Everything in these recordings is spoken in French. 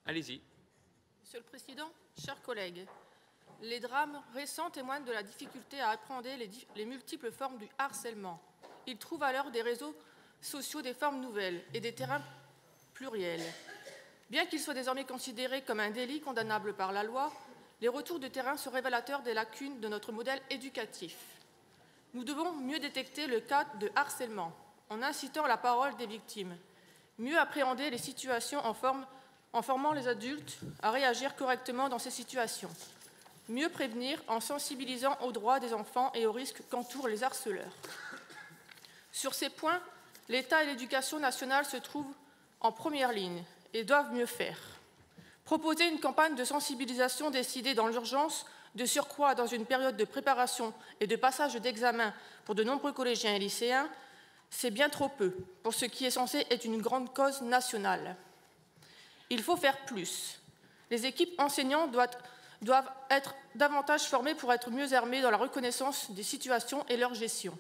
Allez-y. Monsieur le Président, chers collègues, les drames récents témoignent de la difficulté à appréhender les multiples formes du harcèlement. Ils trouvent à l'heure des réseaux sociaux des formes nouvelles et des terrains pluriels. Bien qu'ils soient désormais considérés comme un délit condamnable par la loi, les retours de terrain sont révélateurs des lacunes de notre modèle éducatif. Nous devons mieux détecter le cas de harcèlement en incitant la parole des victimes, mieux appréhender les situations en formant les adultes à réagir correctement dans ces situations, mieux prévenir en sensibilisant aux droits des enfants et aux risques qu'entourent les harceleurs. Sur ces points, l'État et l'Éducation nationale se trouvent en première ligne et doivent mieux faire. Proposer une campagne de sensibilisation décidée dans l'urgence, de surcroît dans une période de préparation et de passage d'examen pour de nombreux collégiens et lycéens, c'est bien trop peu pour ce qui est censé être une grande cause nationale. Il faut faire plus. Les équipes enseignantes doivent être davantage formées pour être mieux armées dans la reconnaissance des situations et leur gestion.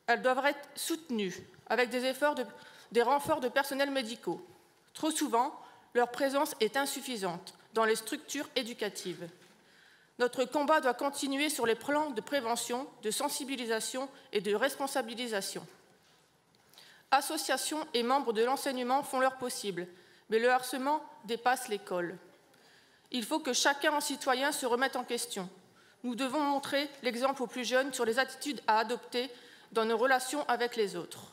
Elles doivent être soutenues avec des renforts de personnels médicaux. Trop souvent, leur présence est insuffisante dans les structures éducatives. Notre combat doit continuer sur les plans de prévention, de sensibilisation et de responsabilisation. Associations et membres de l'enseignement font leur possible, mais le harcèlement dépasse l'école. Il faut que chacun en citoyen se remette en question. Nous devons montrer l'exemple aux plus jeunes sur les attitudes à adopter dans nos relations avec les autres.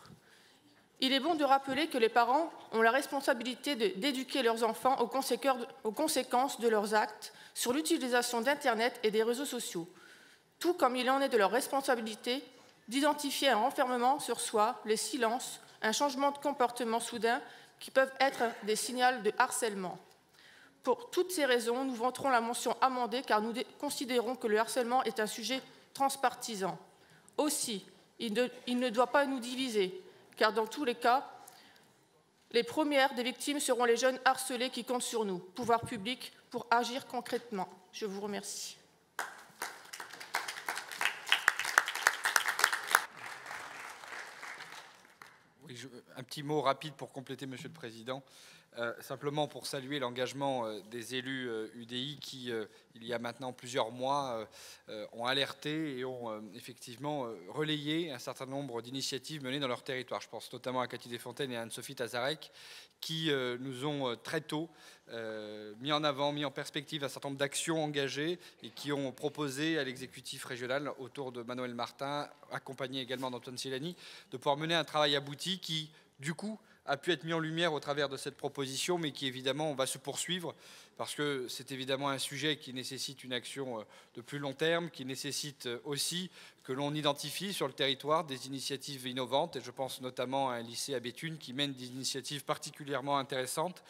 Il est bon de rappeler que les parents ont la responsabilité d'éduquer leurs enfants aux conséquences de leurs actes sur l'utilisation d'Internet et des réseaux sociaux, tout comme il en est de leur responsabilité d'identifier un renfermement sur soi, les silences, un changement de comportement soudain qui peuvent être des signaux de harcèlement. Pour toutes ces raisons, nous voterons la motion amendée car nous considérons que le harcèlement est un sujet transpartisan. Aussi, il ne doit pas nous diviser, car dans tous les cas, les premières des victimes seront les jeunes harcelés qui comptent sur nous, pouvoirs publics, pour agir concrètement. Je vous remercie. Oui, un petit mot rapide pour compléter, Monsieur le Président. Simplement pour saluer l'engagement des élus UDI qui, il y a maintenant plusieurs mois, ont alerté et ont effectivement relayé un certain nombre d'initiatives menées dans leur territoire. Je pense notamment à Cathy Desfontaines et à Anne-Sophie Tazarek qui nous ont très tôt mis en avant, mis en perspective un certain nombre d'actions engagées et qui ont proposé à l'exécutif régional, autour de Manuel Martin, accompagné également d'Antoine Silani, de pouvoir mener un travail abouti qui, du coup, a pu être mis en lumière au travers de cette proposition, mais qui évidemment va se poursuivre, parce que c'est évidemment un sujet qui nécessite une action de plus long terme, qui nécessite aussi que l'on identifie sur le territoire des initiatives innovantes, et je pense notamment à un lycée à Béthune qui mène des initiatives particulièrement intéressantes,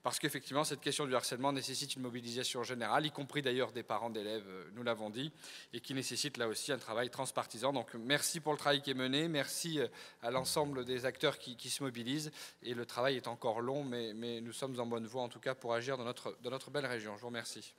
parce qu'effectivement, cette question du harcèlement nécessite une mobilisation générale, y compris d'ailleurs des parents d'élèves, nous l'avons dit, et qui nécessite là aussi un travail transpartisan. Donc merci pour le travail qui est mené, merci à l'ensemble des acteurs qui se mobilisent, et le travail est encore long, mais nous sommes en bonne voie en tout cas pour agir dans notre belle région. Je vous remercie.